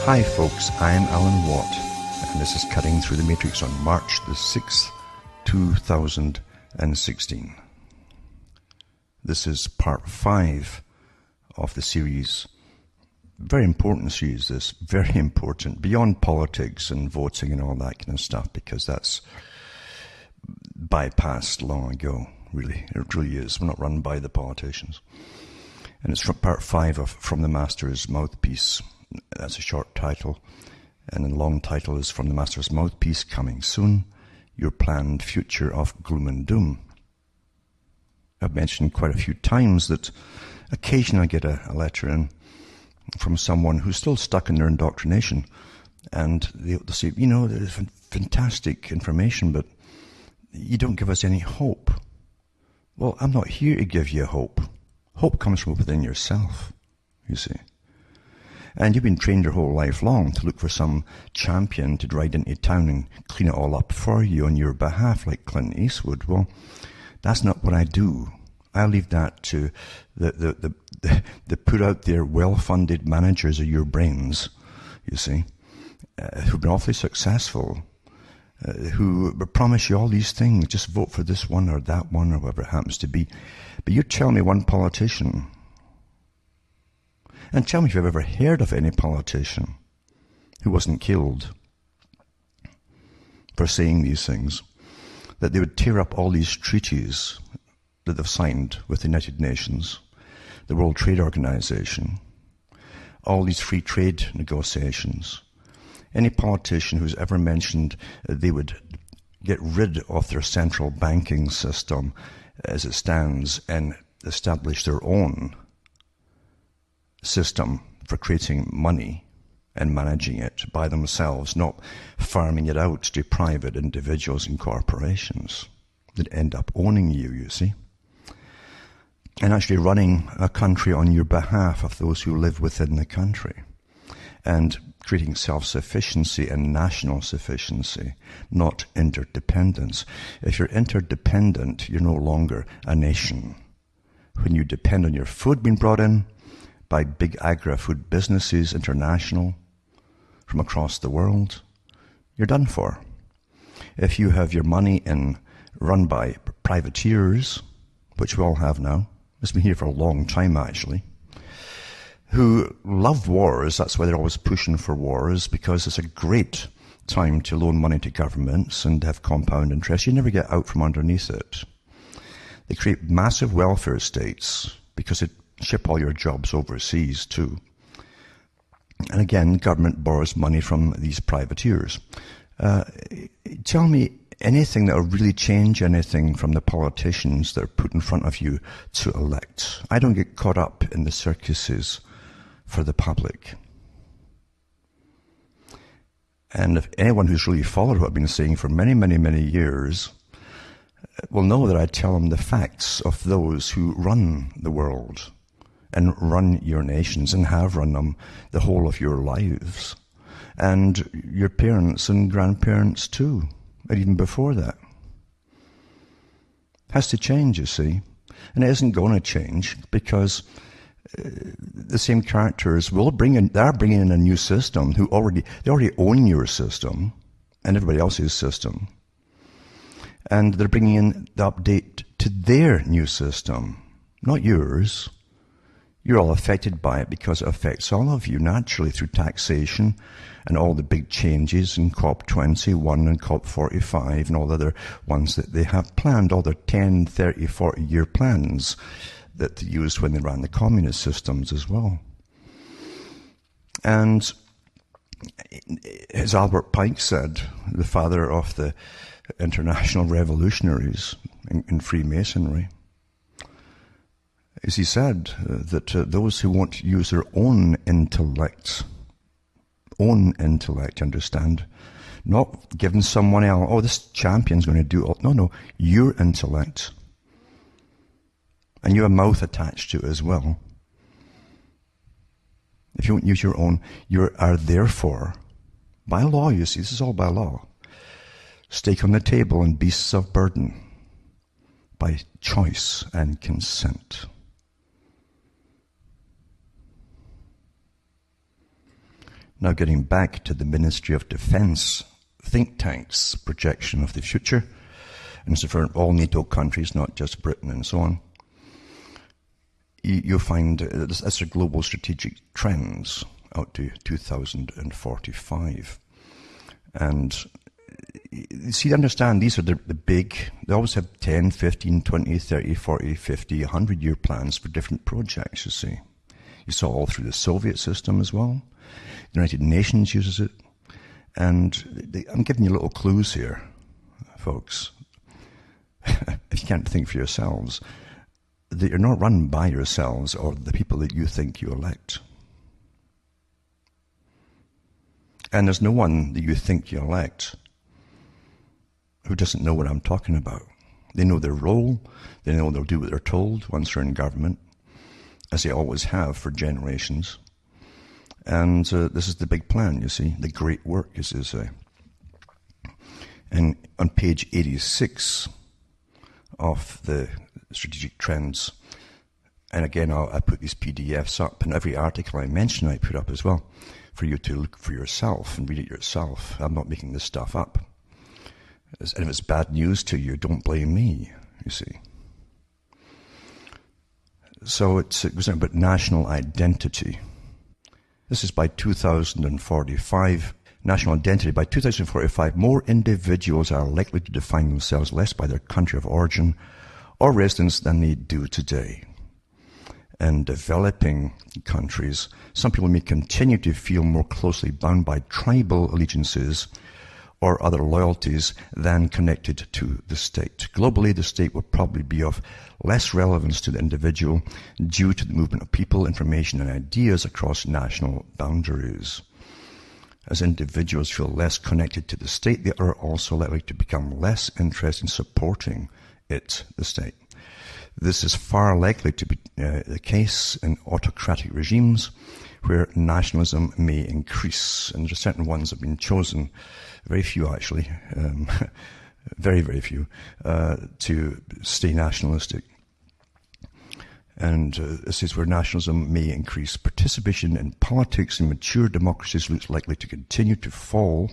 Hi folks, I'm Alan Watt, and this is Cutting Through the Matrix on March the 6th, 2016. This is part 5 of the series. Very important series, this. Very important. Beyond politics and voting and all that kind of stuff, because that's bypassed long ago, really. It really is. We're not run by the politicians. And it's from part 5 of From the Master's Mouthpiece. That's a short title, and the long title is From the Master's Mouthpiece, Coming Soon, Your Planned Future of Gloom and Doom. I've mentioned quite a few times that occasionally I get a letter in from someone who's still stuck in their indoctrination, and they'll say, you know, there's fantastic information, but you don't give us any hope. Well, I'm not here to give you hope. Hope comes from within yourself, you see. And you've been trained your whole life long to look for some champion to ride into town and clean it all up for you on your behalf, like Clint Eastwood. Well, that's not what I do. I leave that to the put out there well-funded managers of your brains, you see, who've been awfully successful, who promise you all these things. Just vote for this one or that one or whatever it happens to be. But you tell me one politician. And tell me if you've ever heard of any politician who wasn't killed for saying these things, that they would tear up all these treaties that they've signed with the United Nations, the World Trade Organization, all these free trade negotiations. Any politician who's ever mentioned they would get rid of their central banking system as it stands and establish their own system for creating money and managing it by themselves, not farming it out to private individuals and corporations that end up owning you, you see, and actually running a country on your behalf of those who live within the country and creating self-sufficiency and national sufficiency, not interdependence. If you're interdependent, you're no longer a nation. When you depend on your food being brought in by big agri-food businesses, international, from across the world, you're done for. If you have your money run by privateers, which we all have now, it's been here for a long time actually, who love wars, that's why they're always pushing for wars, because it's a great time to loan money to governments and have compound interest. You never get out from underneath it. They create massive welfare states because it ship all your jobs overseas too. And again, government borrows money from these privateers. Tell me anything that will really change anything from the politicians that are put in front of you to elect. I don't get caught up in the circuses for the public. And if anyone who's really followed what I've been saying for many, many, many years will know that I tell them the facts of those who run the world and run your nations and have run them the whole of your lives, and your parents and grandparents too, and even before that. Has to change, you see, and it isn't going to change because the same characters they're bringing in a new system they already own your system and everybody else's system, and they're bringing in the update to their new system, not yours. You're all affected by it because it affects all of you naturally through taxation and all the big changes in COP21 and COP45 and all the other ones that they have planned, all their 10, 30, 40-year plans that they used when they ran the communist systems as well. And as Albert Pike said, the father of the international revolutionaries in Freemasonry, as he said, that those who want to use their own intellect, understand, not giving someone else, oh, this champion's going to do all. No, your intellect. And you have a mouth attached to it as well. If you won't use your own, you are therefore, by law, you see, this is all by law, stake on the table and beasts of burden, by choice and consent. Now getting back to the Ministry of Defence think tank's projection of the future, and so for all NATO countries, not just Britain and so on, you'll find that's a global strategic trends out to 2045. And you see, understand these are the big, they always have 10, 15, 20, 30, 40, 50, 100-year plans for different projects, you see. You saw all through the Soviet system as well. The United Nations uses it. And I'm giving you little clues here, folks. If you can't think for yourselves, that you're not run by yourselves or the people that you think you elect. And there's no one that you think you elect who doesn't know what I'm talking about. They know their role. They know they'll do what they're told once they're in government, as they always have for generations. And this is the big plan, you see, the great work, as they say. And on page 86 of the strategic trends, and again, I put these PDFs up, and every article I mention I put up as well, for you to look for yourself and read it yourself. I'm not making this stuff up. And if it's bad news to you, don't blame me, you see. So it was about national identity. This is by 2045. National identity. By 2045, more individuals are likely to define themselves less by their country of origin or residence than they do today. In developing countries, some people may continue to feel more closely bound by tribal allegiances or other loyalties than connected to the state. Globally, the state will probably be of less relevance to the individual due to the movement of people, information, and ideas across national boundaries. As individuals feel less connected to the state, they are also likely to become less interested in supporting it, the state. This is far likely to be the case in autocratic regimes where nationalism may increase. And there are certain ones that have been chosen, very few actually, very, very few, to stay nationalistic. And this is where nationalism may increase. Participation in politics in mature democracies looks likely to continue to fall,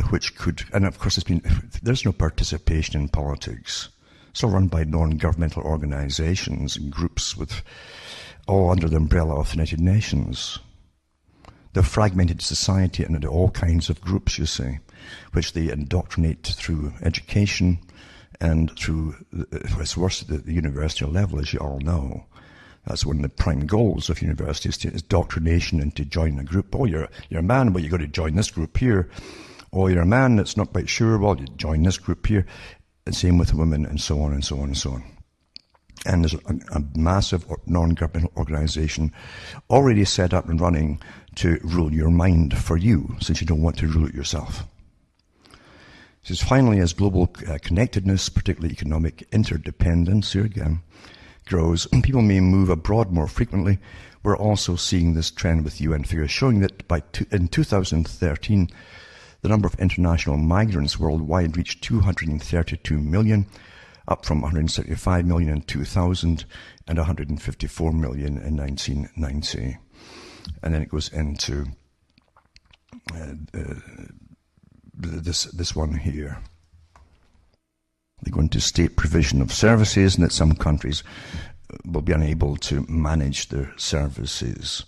which could, and of course there's no participation in politics. It's all run by non-governmental organizations and groups with all under the umbrella of the United Nations. They're fragmented society into all kinds of groups, you see, which they indoctrinate through education and through, it's worse at the university level, as you all know. That's one of the prime goals of universities, is indoctrination and to join a group. Oh, you're a man, well, you've got to join this group here. Oh, you're a man that's not quite sure, well, you join this group here. And same with women, and so on and so on and so on. And there's a massive non-governmental organization already set up and running to rule your mind for you, since you don't want to rule it yourself. It says, finally, as global connectedness, particularly economic interdependence, here again, grows, people may move abroad more frequently. We're also seeing this trend with UN figures showing that in 2013, the number of international migrants worldwide reached 232 million, up from 175 million in 2000 and 154 million in 1990. And then it goes into this one here. They go into state provision of services, and that some countries will be unable to manage their services,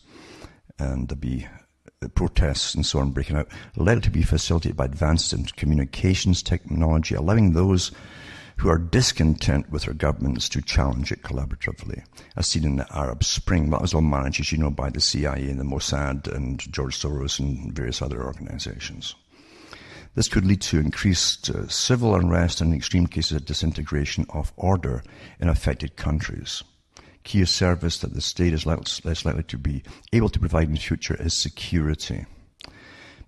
and there'll be protests and so on breaking out, led to be facilitated by advances in communications technology, allowing those who are discontent with their governments to challenge it collaboratively, as seen in the Arab Spring. That was all managed, as you know, by the CIA and the Mossad and George Soros and various other organizations. This could lead to increased civil unrest and, in extreme cases, a disintegration of order in affected countries. Key service that the state is less likely to be able to provide in the future is security,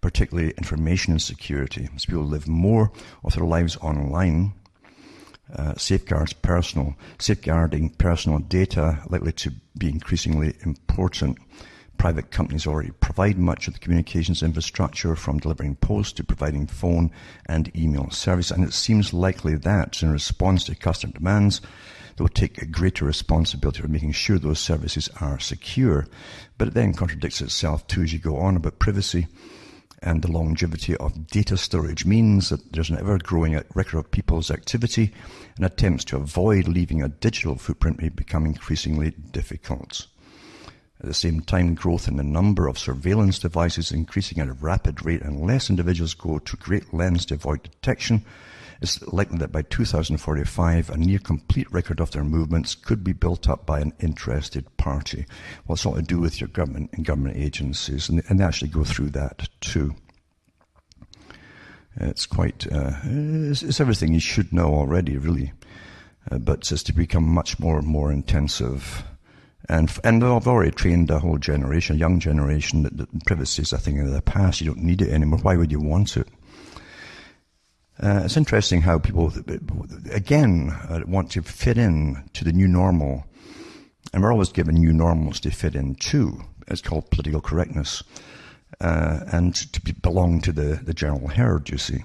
particularly information and security. As people live more of their lives online, safeguarding personal data likely to be increasingly important. Private companies already provide much of the communications infrastructure, from delivering post to providing phone and email service, and it seems likely that in response to customer demands, they will take a greater responsibility for making sure those services are secure. But it then contradicts itself too as you go on about privacy. And the longevity of data storage means that there's an ever-growing record of people's activity, and attempts to avoid leaving a digital footprint may become increasingly difficult. At the same time, growth in the number of surveillance devices is increasing at a rapid rate, and unless individuals go to great lengths to avoid detection, it's likely that by 2045, a near-complete record of their movements could be built up by an interested party. Well, it's all to do with your government and government agencies, and they actually go through that too. It's quite, it's everything you should know already, really, but it's to become much more intensive. And I've already trained a whole generation, a young generation, that privacy is a thing of the past. You don't need it anymore. Why would you want it? It's interesting how people, again, want to fit in to the new normal. And we're always given new normals to fit in too. It's called political correctness. And to belong to the general herd, you see.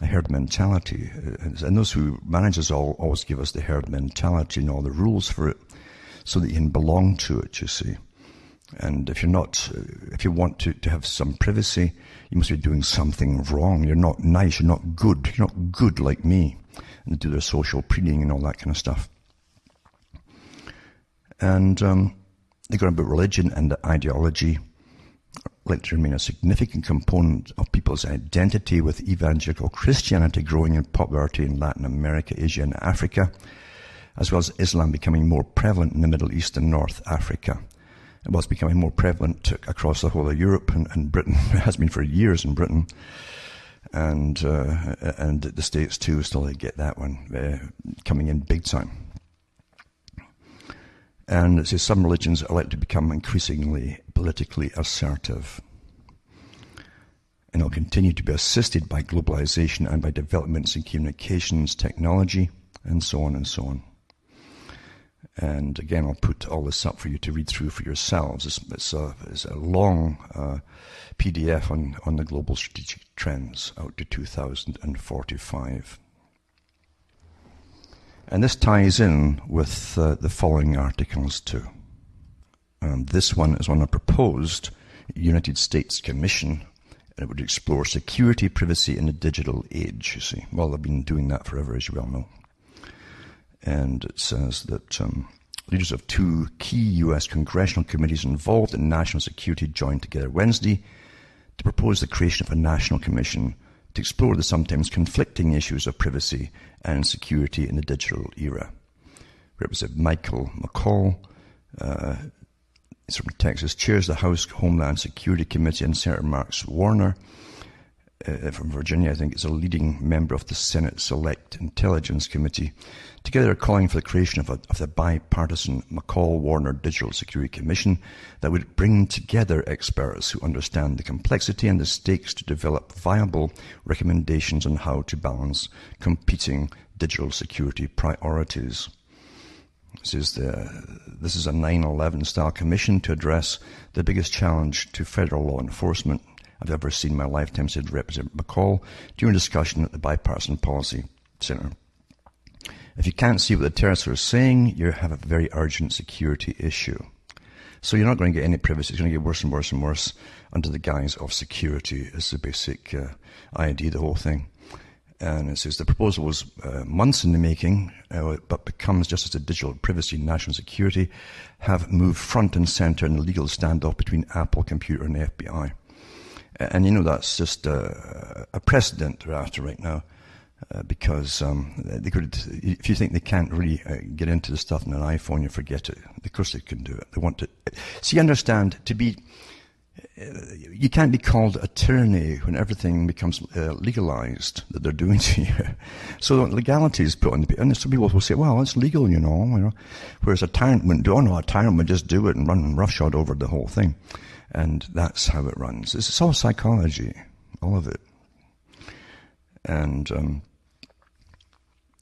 A herd mentality. And those who manage us always give us the herd mentality and all the rules for it, so that you can belong to it, you see. And if you want to have some privacy, you must be doing something wrong. You're not nice, you're not good. You're not good like me. And they do their social preening and all that kind of stuff. And they go about religion and ideology, like to remain a significant component of people's identity, with evangelical Christianity growing in popularity in Latin America, Asia, and Africa, as well as Islam becoming more prevalent in the Middle East and North Africa. It was becoming more prevalent across the whole of Europe and Britain. It has been for years in Britain. And the States too, still they get that one coming in big time. And it says some religions are likely to become increasingly politically assertive. And they'll continue to be assisted by globalization and by developments in communications technology, and so on and so on. And again, I'll put all this up for you to read through for yourselves. It's a long PDF on the global strategic trends out to 2045. And this ties in with the following articles too. This one is on a proposed United States Commission, and it would explore security, privacy in the digital age, you see. Well, they've been doing that forever, as you well know. And it says that leaders of two key U.S. congressional committees involved in national security joined together Wednesday to propose the creation of a national commission to explore the sometimes conflicting issues of privacy and security in the digital era. Representative Michael McCall, he's from Texas, chairs the House Homeland Security Committee, and Senator Mark Warner from Virginia, I think, is a leading member of the Senate Select Intelligence Committee. Together are calling for the creation of the bipartisan McCall-Warner Digital Security Commission that would bring together experts who understand the complexity and the stakes to develop viable recommendations on how to balance competing digital security priorities. This is a 9/11 style commission to address the biggest challenge to federal law enforcement I've ever seen in my lifetime, said Representative McCall during a discussion at the Bipartisan Policy Center. If you can't see what the terrorists are saying, you have a very urgent security issue. So you're not going to get any privacy. It's going to get worse and worse and worse under the guise of security is the basic idea, the whole thing. And it says the proposal was months in the making, but becomes, just as the digital privacy and national security have moved front and center in the legal standoff between Apple Computer and the FBI. And you know, that's just a precedent they're after right now, because they could, if you think they can't really get into the stuff on an iPhone, you forget it. Of course they can do it. They want to. See, understand, to be, you can't be called a tyranny when everything becomes legalized that they're doing to you. So legality is put on the, and some people will say, well, it's legal, you know. Whereas a tyrant wouldn't do, oh no, a tyrant would just do it and run roughshod over the whole thing. And that's how it runs. It's all psychology, all of it. And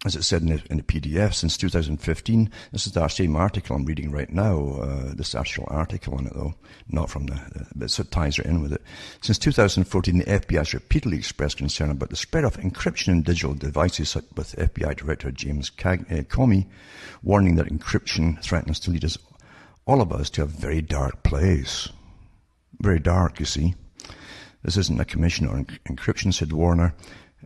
as it said in the PDF, since 2015, this is the same article I'm reading right now, this actual article on it though, not from but it ties right in with it. Since 2014, the FBI has repeatedly expressed concern about the spread of encryption in digital devices, with FBI Director James Comey warning that encryption threatens to lead all of us to a very dark place. Very dark, you see. This isn't a commission on encryption, said Warner.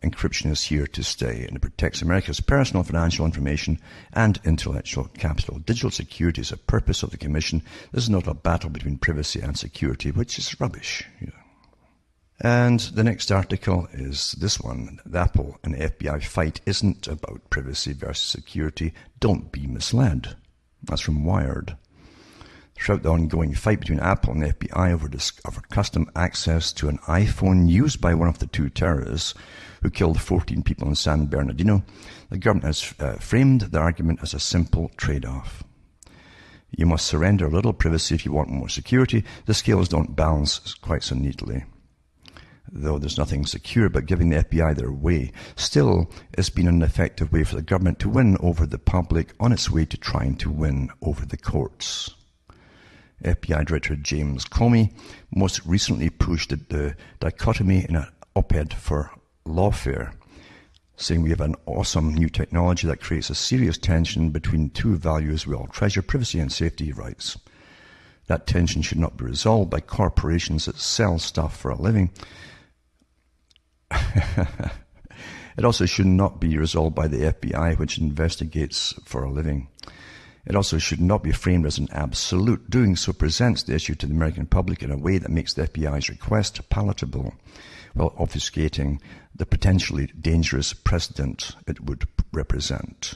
Encryption is here to stay, and it protects America's personal financial information and intellectual capital. Digital security is a purpose of the Commission. This is not a battle between privacy and security, which is rubbish. Yeah. And the next article is this one. The Apple and FBI fight isn't about privacy versus security. Don't be misled. That's from Wired. Throughout the ongoing fight between Apple and the FBI over custom access to an iPhone used by one of the two terrorists who killed 14 people in San Bernardino, the government has framed the argument as a simple trade-off. You must surrender a little privacy if you want more security. The scales don't balance quite so neatly. Though there's nothing secure about giving the FBI their way, still it's been an effective way for the government to win over the public on its way to trying to win over the courts. FBI Director James Comey most recently pushed the dichotomy in an op-ed for Lawfare, saying we have an awesome new technology that creates a serious tension between two values we all treasure, privacy and safety rights. That tension should not be resolved by corporations that sell stuff for a living. It also should not be resolved by the FBI, which investigates for a living. It also should not be framed as an absolute. Doing so presents the issue to the American public in a way that makes the FBI's request palatable, while obfuscating the potentially dangerous precedent it would represent.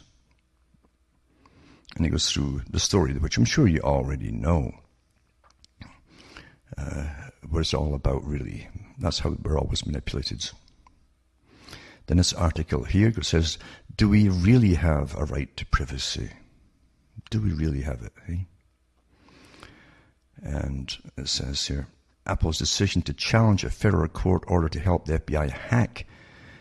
And he goes through the story, which I'm sure you already know. What it's all about, really. That's how we're always manipulated. Then this article here says, do we really have a right to privacy? Do we really have it? Eh? And it says here, Apple's decision to challenge a federal court order to help the FBI hack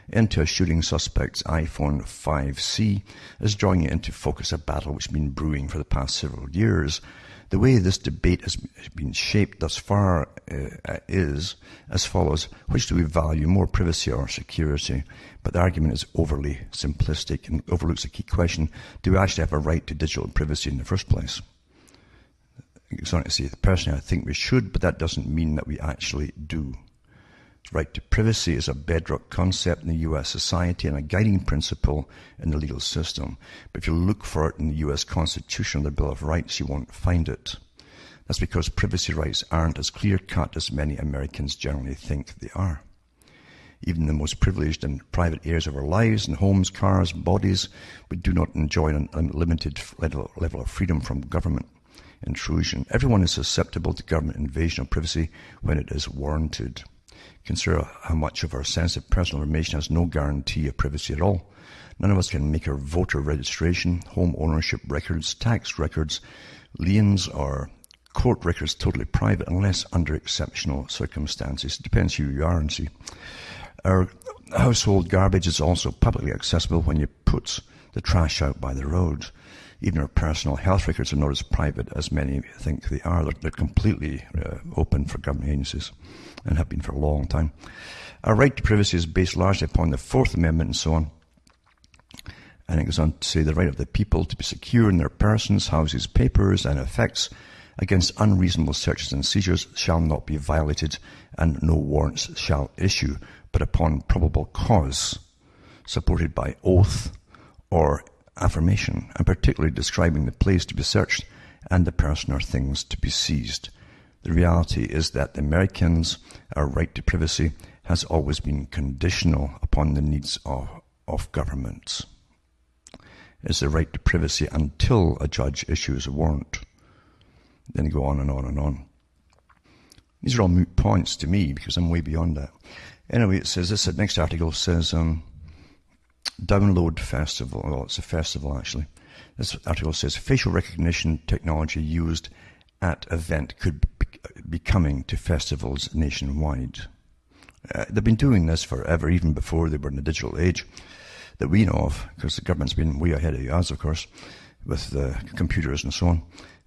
into a shooting suspect's iPhone 5C is drawing it into focus, a battle which has been brewing for the past several years. The way this debate has been shaped thus far is as follows. Which do we value, more privacy or security? But the argument is overly simplistic and overlooks the key question, do we actually have a right to digital privacy in the first place? It's on to say, personally I think we should, but that doesn't mean that we actually do. The right to privacy is a bedrock concept in the U.S. society and a guiding principle in the legal system. But if you look for it in the U.S. Constitution or the Bill of Rights, you won't find it. That's because privacy rights aren't as clear-cut as many Americans generally think they are. Even the most privileged and private areas of our lives, in homes, cars, bodies, we do not enjoy an unlimited level of freedom from government intrusion. Everyone is susceptible to government invasion of privacy when it is warranted. Consider how much of our sensitive personal information has no guarantee of privacy at all. None of us can make our voter registration, home ownership records, tax records, liens, or court records totally private unless under exceptional circumstances. It depends who you are and see. Our household garbage is also publicly accessible when you put the trash out by the road. Even our personal health records are not as private as many think they are. They're completely open for government agencies and have been for a long time. Our right to privacy is based largely upon the Fourth Amendment and so on. And it goes on to say the right of the people to be secure in their persons, houses, papers, and effects against unreasonable searches and seizures shall not be violated, and no warrants shall issue, but upon probable cause, supported by oath or affirmation, and particularly describing the place to be searched and the person or things to be seized. The reality is that the Americans, our right to privacy, has always been conditional upon the needs of government. It's the right to privacy until a judge issues a warrant. Then you go on and on and on. These are all moot points to me because I'm way beyond that. Anyway, it says this, the next article says, Download Festival. Well, it's a festival actually. This article says facial recognition technology used at event could be coming to festivals nationwide. They've been doing this forever, even before they were in the digital age. that we know of, because the government's been way ahead of us, of course, with the computers and so on.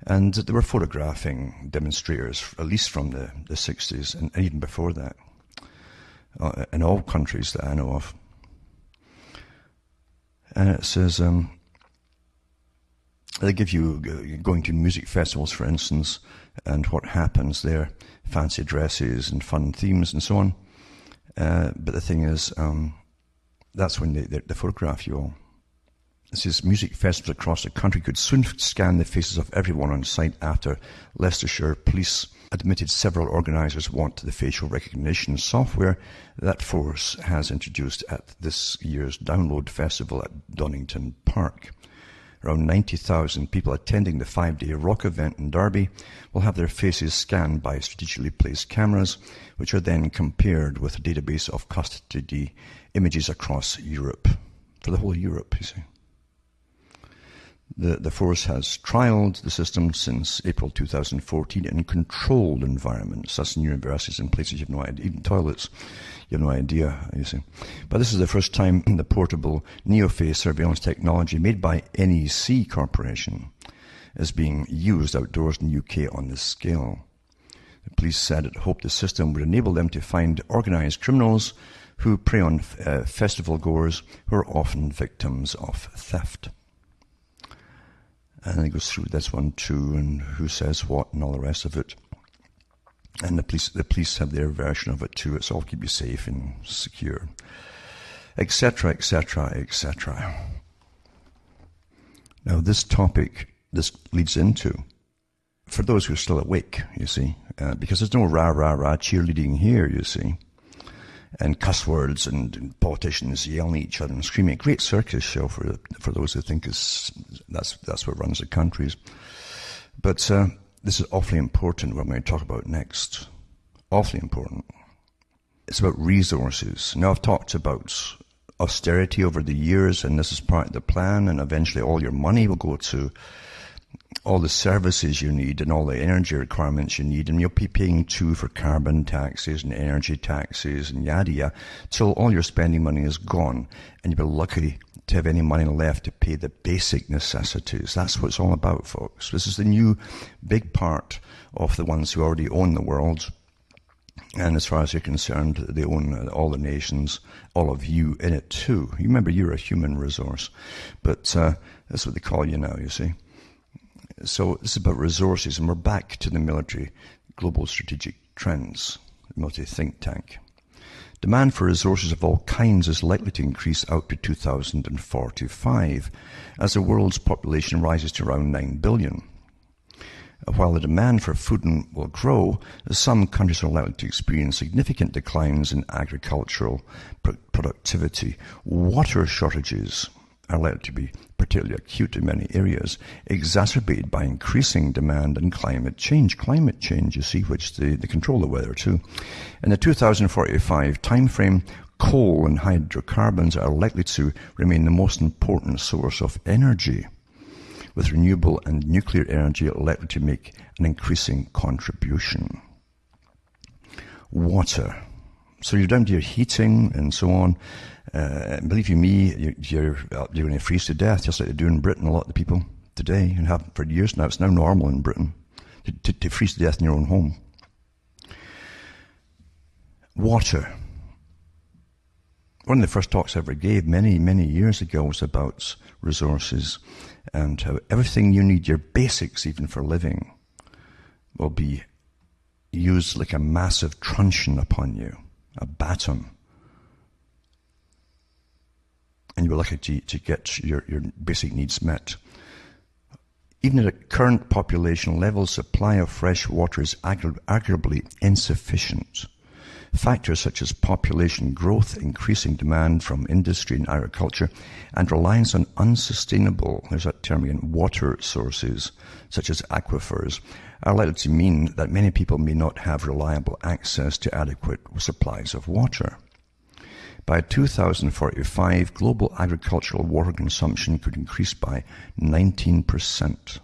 And they were photographing demonstrators, at least from the 60s, and even before that, in all countries that I know of. And it says, they give you, going to music festivals, for instance, and what happens there, fancy dresses and fun themes and so on. But the thing is, that's when they photograph you all. It says music festivals across the country could soon scan the faces of everyone on site after Leicestershire police admitted several organisers want the facial recognition software that Force has introduced at this year's Download Festival at Donington Park. Around 90,000 people attending the 5-day rock event in Derby will have their faces scanned by strategically placed cameras, which are then compared with a database of custody images across Europe. For the whole Europe, you see. The Force has trialled the system since April 2014 in controlled environments. That's in universities and places you have no idea, even toilets, you have no idea, you see. But this is the first time the portable NeoFace surveillance technology made by NEC Corporation is being used outdoors in the UK on this scale. The police said it hoped the system would enable them to find organised criminals who prey on festival goers who are often victims of theft. And it goes through this one too, and who says what and all the rest of it. And the police have their version of it too. It's all keep you safe and secure, etc., etc., etc. Now this topic, this leads into, for those who are still awake, you see, because there's no rah cheerleading here, you see, and cuss words and politicians yelling at each other and screaming. A great circus show for those who think that's what runs the countries. But this is awfully important, what I'm going to talk about next. Awfully important. It's about resources. Now, I've talked about austerity over the years, and this is part of the plan, and eventually all your money will go to all the services you need and all the energy requirements you need, and you'll be paying too for carbon taxes and energy taxes and yada yada, till all your spending money is gone, and you'll be lucky to have any money left to pay the basic necessities. That's what it's all about, folks. This is the new big part of the ones who already own the world. And as far as you're concerned, they own all the nations, all of you in it too. You remember, you're a human resource. But that's what they call you now, you see. So this is about resources, and we're back to the military global strategic trends, the military think tank. Demand for resources of all kinds is likely to increase out to 2045 as the world's population rises to around 9 billion. While the demand for food will grow, some countries are likely to experience significant declines in agricultural productivity. Water shortages are likely to be particularly acute in many areas, exacerbated by increasing demand and climate change. Climate change, you see, which they control the weather too. In the 2045 timeframe, coal and hydrocarbons are likely to remain the most important source of energy, with renewable and nuclear energy likely to make an increasing contribution. Water. So you're down to your heating and so on. Believe you me, you're going to freeze to death, just like they do in Britain, a lot of the people today, and have for years now. It's now normal in Britain to freeze to death in your own home. Water. One of the first talks I ever gave many, many years ago was about resources and how everything you need, your basics even for living, will be used like a massive truncheon upon you, a baton. And you're lucky to get your basic needs met. Even at current population levels, supply of fresh water is arguably insufficient. Factors such as population growth, increasing demand from industry and agriculture, and reliance on unsustainable, there's that term again, water sources, such as aquifers, are likely to mean that many people may not have reliable access to adequate supplies of water. By 2045, global agricultural water consumption could increase by 19%,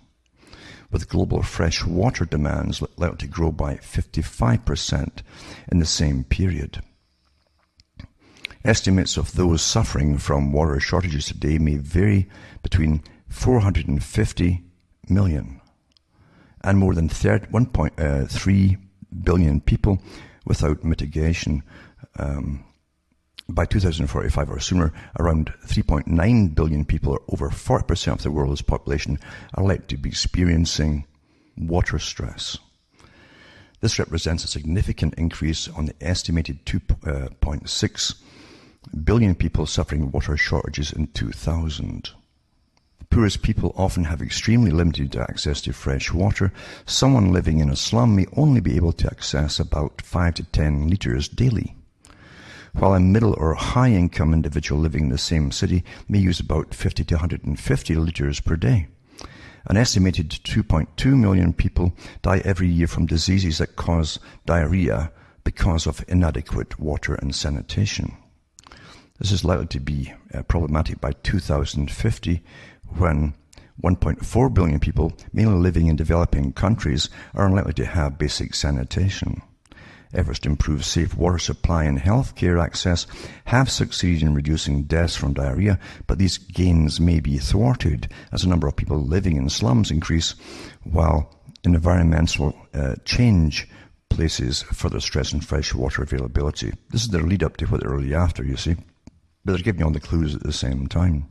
with global fresh water demands likely to grow by 55% in the same period. Estimates of those suffering from water shortages today may vary between 450 million and more than 1.3 billion people without mitigation. By 2045 or sooner, around 3.9 billion people, or over 40% of the world's population, are likely to be experiencing water stress. This represents a significant increase on the estimated 2.6 billion people suffering water shortages in 2000. The poorest people often have extremely limited access to fresh water. Someone living in a slum may only be able to access about 5 to 10 litres daily, while a middle or high-income individual living in the same city may use about 50 to 150 litres per day. An estimated 2.2 million people die every year from diseases that cause diarrhea because of inadequate water and sanitation. This is likely to be problematic by 2050, when 1.4 billion people, mainly living in developing countries, are unlikely to have basic sanitation. Efforts to improve safe water supply and healthcare access have succeeded in reducing deaths from diarrhea, but these gains may be thwarted as the number of people living in slums increase, while environmental change places further stress on fresh water availability. This is their lead up to what they're really after, you see. But they're giving you all the clues at the same time.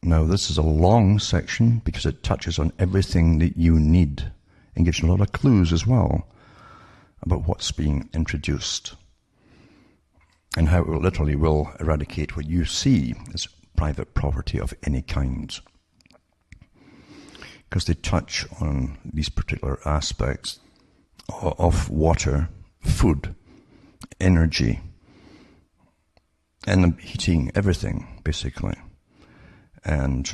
Now, this is a long section because it touches on everything that you need and gives you a lot of clues as well about what's being introduced and how it literally will eradicate what you see as private property of any kind. Because they touch on these particular aspects of water, food, energy, and heating, everything, basically. And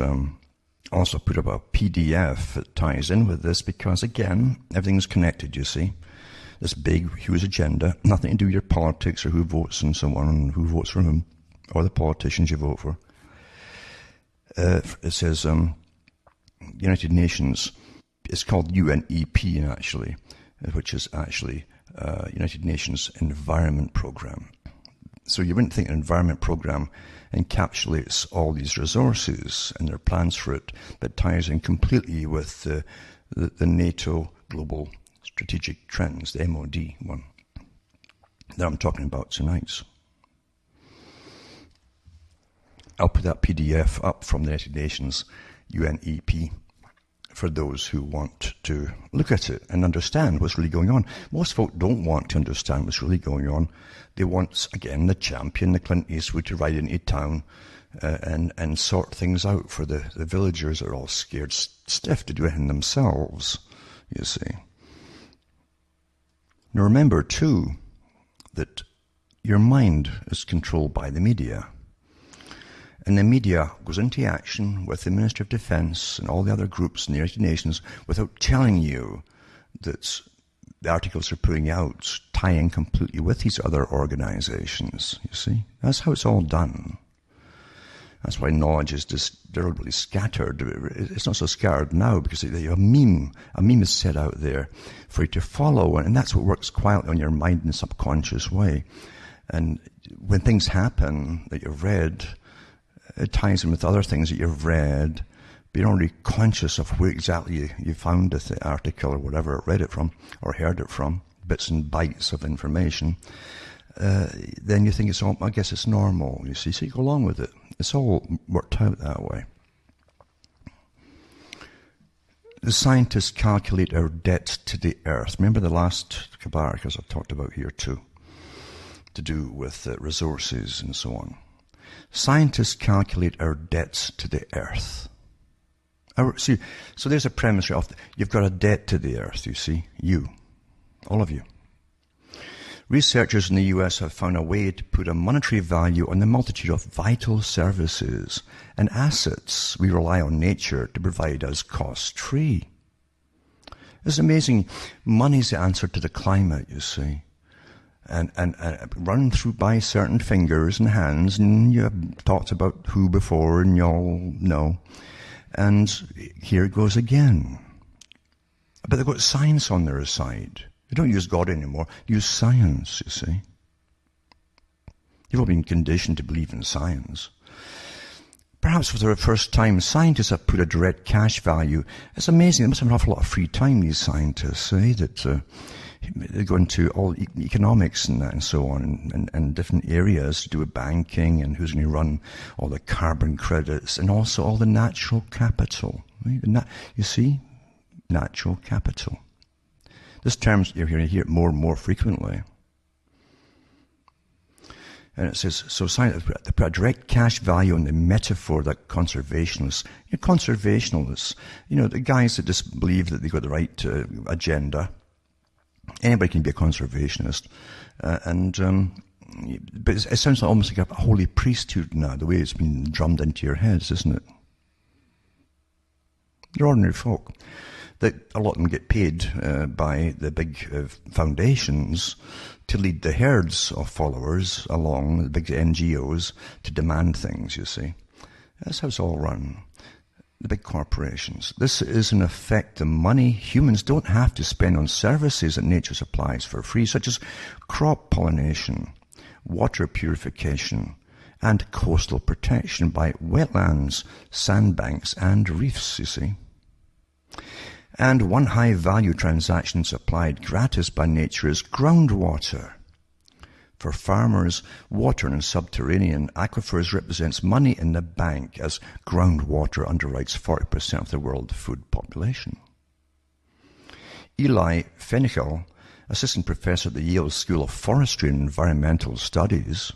also put up a PDF that ties in with this because, again, everything's connected, you see. This big, huge agenda, nothing to do with your politics or who votes and so on, and who votes for whom, or the politicians you vote for. It says United Nations. It's called UNEP, actually, which is actually United Nations Environment Program. So you wouldn't think an environment program encapsulates all these resources and their plans for it, but ties in completely with the NATO Global Strategic Trends, the MOD one, that I'm talking about tonight. I'll put that PDF up from the United Nations, UNEP, for those who want to look at it and understand what's really going on. Most folk don't want to understand what's really going on. They want, again, the champion, the Clint Eastwood, to ride into town and sort things out for the villagers that are all scared stiff to do it themselves, you see. Now remember, too, that your mind is controlled by the media. And the media goes into action with the Ministry of Defense and all the other groups in the United Nations without telling you that the articles they're putting out tie in completely with these other organizations, you see. That's how it's all done. That's why knowledge is just deliberately scattered. It's not so scattered now because you have a meme. A meme is set out there for you to follow, and that's what works quietly on your mind in a subconscious way. And when things happen that you've read, it ties in with other things that you've read, but you're not really conscious of where exactly you found the article or whatever, read it from or heard it from, bits and bytes of information. Then you think it's all, I guess it's normal, you see, so you go along with it. It's all worked out that way. The scientists calculate our debt to the earth. Remember the last couple of articles I've talked about here too, to do with resources and so on. Scientists calculate our debts to the earth. So there's a premise of you've got a debt to the earth, you see, you, all of you. Researchers in the US have found a way to put a monetary value on the multitude of vital services and assets we rely on nature to provide us cost-free. It's amazing. Money's the answer to the climate, you see. And run through by certain fingers and hands, and you have talked about who before, and you all know. And here it goes again. But they've got science on their side. They don't use God anymore. They use science, you see. You've all been conditioned to believe in science. Perhaps for the first time, scientists have put a direct cash value. It's amazing. They must have an awful lot of free time, these scientists, that they go into all economics and so on, and different areas to do with banking and who's going to run all the carbon credits and also all the natural capital. Right? You see? Natural capital. This term, you're going to hear it more and more frequently. And it says, so science, they put a direct cash value on the metaphor that conservationists, the guys that just believe that they've got the right agenda. Anybody can be a conservationist. But it sounds like almost like a holy priesthood now, the way it's been drummed into your heads, isn't it? They're ordinary folk. That a lot of them get paid by the big foundations to lead the herds of followers along, the big NGOs, to demand things, you see. That's how it's all run. The big corporations. This is, in effect, the money humans don't have to spend on services that nature supplies for free, such as crop pollination, water purification, and coastal protection by wetlands, sandbanks, and reefs, you see. And one high-value transaction supplied gratis by nature is groundwater. For farmers, water in subterranean aquifers represents money in the bank, as groundwater underwrites 40% of the world food population. Eli Fenichel, assistant professor at the Yale School of Forestry and Environmental Studies,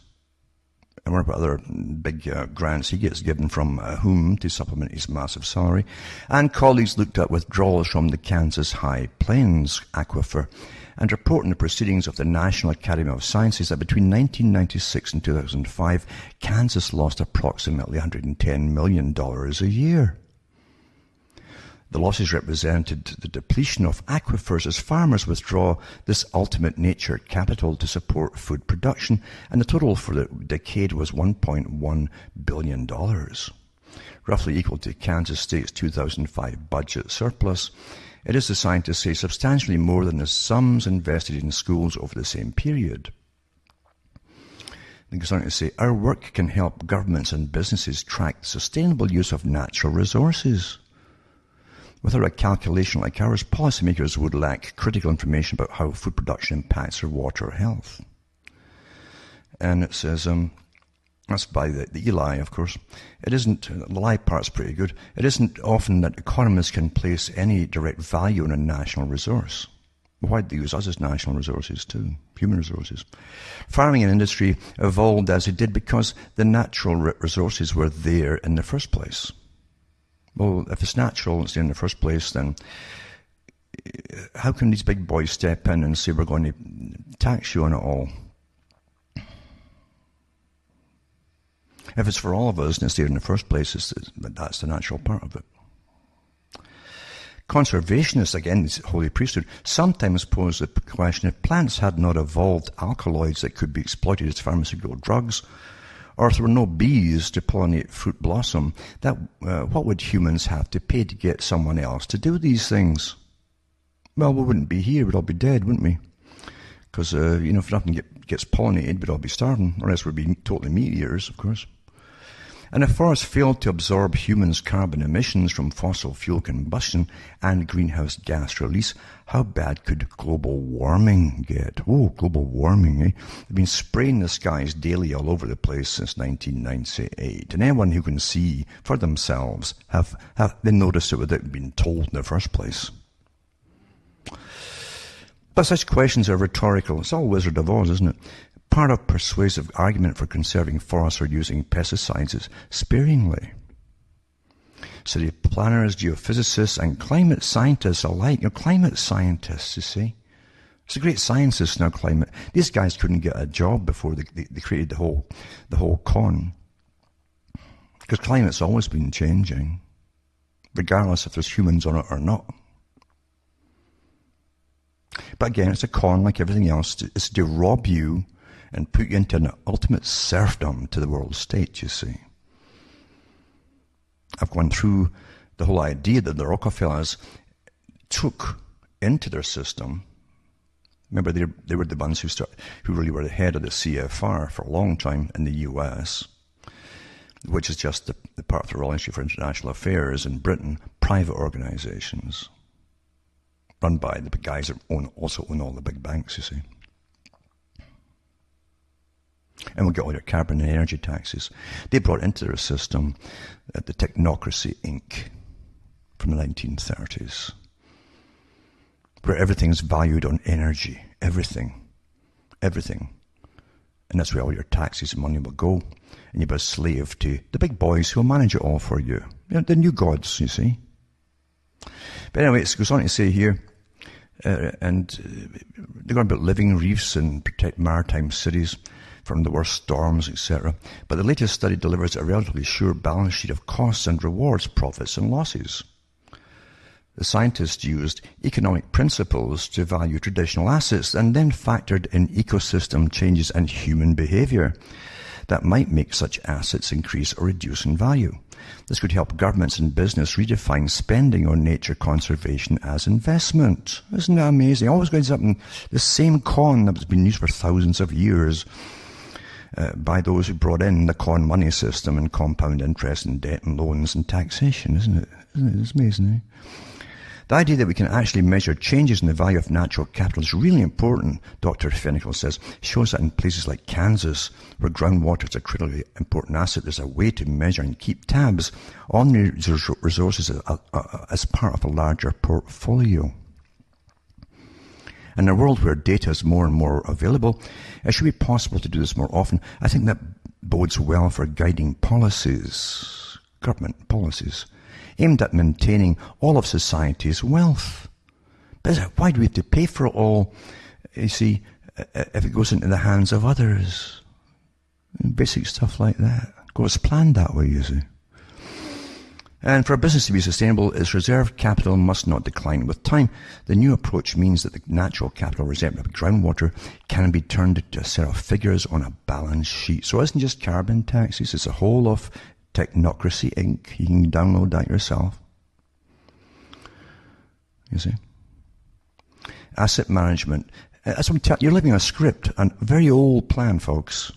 and one of other big grants he gets given from whom to supplement his massive salary, and colleagues looked at withdrawals from the Kansas High Plains aquifer and report in the proceedings of the National Academy of Sciences that between 1996 and 2005, Kansas lost approximately $110 million a year. The losses represented the depletion of aquifers as farmers withdraw this ultimate nature capital to support food production, and the total for the decade was $1.1 billion, roughly equal to Kansas State's 2005 budget surplus. It is, the scientists say, substantially more than the sums invested in schools over the same period. The scientists say, our work can help governments and businesses track the sustainable use of natural resources. Without a calculation like ours, policymakers would lack critical information about how food production impacts their water health. And it says, that's by the Eli, of course. It isn't, the lie part's pretty good. It isn't often that economists can place any direct value on a national resource. Why do they use us as national resources too? Human resources. Farming and industry evolved as it did because the natural resources were there in the first place. Well, if it's natural, it's there in the first place, then how can these big boys step in and say we're going to tax you on it all? If it's for all of us and it's there in the first place, that's the natural part of it. Conservationists, again, this holy priesthood, sometimes pose the question, if plants had not evolved alkaloids that could be exploited as pharmaceutical drugs, or if there were no bees to pollinate fruit blossom, what would humans have to pay to get someone else to do these things? Well, we wouldn't be here, we'd all be dead, wouldn't we? Because, if nothing gets pollinated, we'd all be starving, or else we'd be totally meat eaters, of course. And if forests failed to absorb humans' carbon emissions from fossil fuel combustion and greenhouse gas release, how bad could global warming get? Oh, global warming, eh? They've been spraying the skies daily all over the place since 1998. And anyone who can see for themselves have they noticed it without being told in the first place. But such questions are rhetorical. It's all Wizard of Oz, isn't it? Part of persuasive argument for conserving forests or using pesticides is sparingly. City planners, geophysicists, and climate scientists alike. Climate scientists, you see. It's a great scientist now, climate. These guys couldn't get a job before they created the whole con. Because climate's always been changing, regardless if there's humans on it or not. But again, it's a con like everything else. It's to rob you and put you into an ultimate serfdom to the world state, you see. I've gone through the whole idea that the Rockefellers took into their system Remember, they were the ones who really were the head of the CFR for a long time in the US, which is just the part of the Royal Institute for International Affairs in Britain, private organizations run by the big guys that also own all the big banks, you see. And we'll get all your carbon and energy taxes. They brought into their system the Technocracy Inc. from the 1930s, where everything's valued on energy. Everything. And that's where all your taxes and money will go. And you'll be a slave to the big boys who will manage it all for you. The new gods, you see. But anyway, it goes on to say here, and they're going about living reefs and protect maritime cities from the worst storms, etc. But the latest study delivers a relatively sure balance sheet of costs and rewards, profits and losses. The scientists used economic principles to value traditional assets and then factored in ecosystem changes and human behavior that might make such assets increase or reduce in value. This could help governments and business redefine spending on nature conservation as investment. Isn't that amazing? Always goes up in the same con that has been used for thousands of years by those who brought in the con money system and compound interest and debt and loans and taxation, isn't it? It's amazing, eh? The idea that we can actually measure changes in the value of natural capital is really important, Dr. Fenichel says. Shows that in places like Kansas, where groundwater is a critically important asset, there's a way to measure and keep tabs on the resources as part of a larger portfolio. In a world where data is more and more available, it should be possible to do this more often. I think that bodes well for guiding policies, government policies, aimed at maintaining all of society's wealth. But why do we have to pay for it all, you see, if it goes into the hands of others? Basic stuff like that. Of course, planned that way, you see. And for a business to be sustainable, its reserve capital must not decline with time. The new approach means that the natural capital reserve of groundwater can be turned into a set of figures on a balance sheet. So it isn't just carbon taxes, it's a whole of Technocracy Inc. You can download that yourself. You see? Asset management. That's what I'm telling you. You're living a script, a very old plan, folks.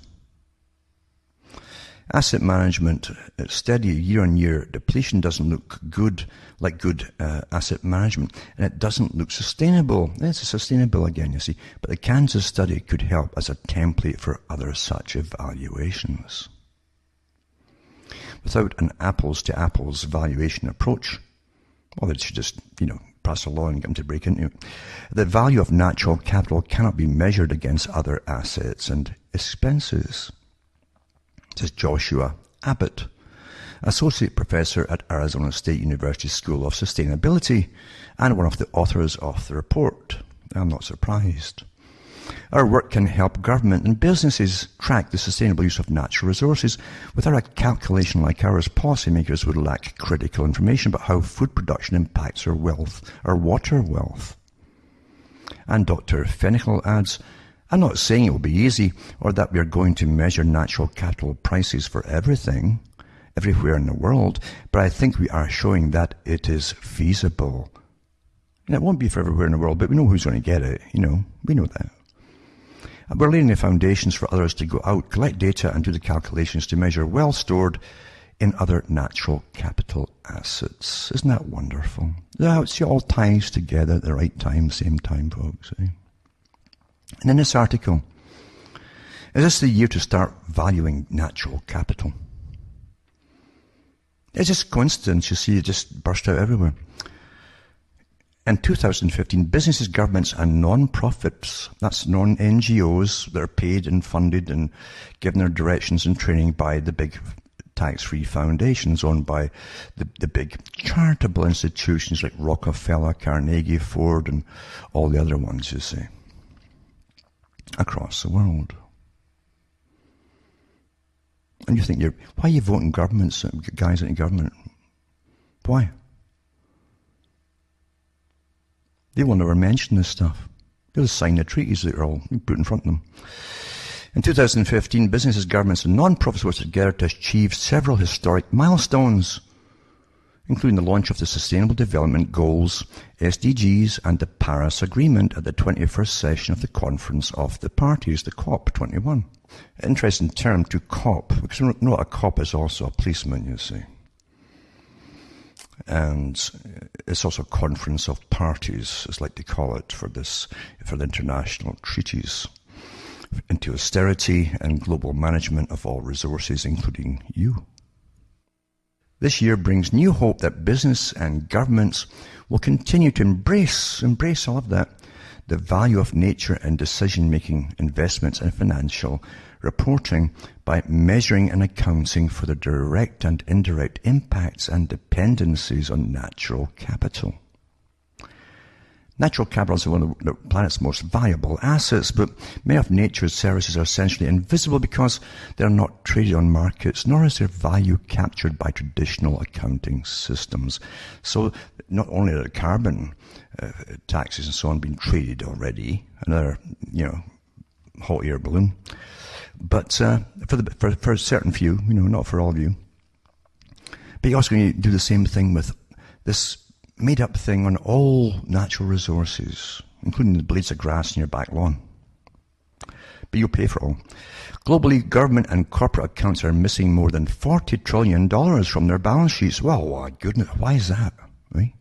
Asset management, steady year-on-year depletion doesn't look good like good asset management, and it doesn't look sustainable. It's sustainable again, you see. But the Kansas study could help as a template for other such evaluations. Without an apples-to-apples valuation approach, well, they should just, pass a law and get them to break into it. The value of natural capital cannot be measured against other assets and expenses, says Joshua Abbott, Associate Professor at Arizona State University School of Sustainability and one of the authors of the report. I'm not surprised. Our work can help government and businesses track the sustainable use of natural resources. Without a calculation like ours, policymakers would lack critical information about how food production impacts our wealth, our water wealth. And Dr. Fenichel adds, I'm not saying it will be easy or that we are going to measure natural capital prices for everything, everywhere in the world, but I think we are showing that it is feasible. And it won't be for everywhere in the world, but we know who's going to get it, we know that. We're laying the foundations for others to go out, collect data and do the calculations to measure well stored in other natural capital assets. Isn't that wonderful? It all ties together at the right time, same time, folks. Eh? And in this article, is this the year to start valuing natural capital? It's just coincidence, you see, it just burst out everywhere. In 2015, businesses, governments and non-profits, that's non-NGOs that are paid and funded and given their directions and training by the big tax-free foundations owned by the big charitable institutions like Rockefeller, Carnegie, Ford and all the other ones, you see, across the world. And you think, why are you voting governments, guys in government? Why? They will never mention this stuff. They'll sign the treaties that are all put in front of them. In 2015, businesses, governments and non-profits worked together to achieve several historic milestones. including the launch of the Sustainable Development Goals, SDGs, and the Paris Agreement at the 21st session of the Conference of the Parties, the COP21. Interesting term to COP, because you know a cop is also a policeman, you see. And it's also a Conference of Parties, as like to call it, for the international treaties into austerity and global management of all resources, including you. This year brings new hope that business and governments will continue to embrace, I love that, the value of nature in decision-making, investments and financial reporting by measuring and accounting for the direct and indirect impacts and dependencies on natural capital. Natural capital is one of the planet's most valuable assets, but many of nature's services are essentially invisible because they are not traded on markets, nor is their value captured by traditional accounting systems. So not only are the carbon taxes and so on being traded already, another, hot air balloon, but for a certain few, not for all of you. But you're also going to do the same thing with this made-up thing on all natural resources, including the blades of grass in your back lawn. But you'll pay for it all. Globally, government and corporate accounts are missing more than $40 trillion from their balance sheets. Well, my goodness, why is that? Right?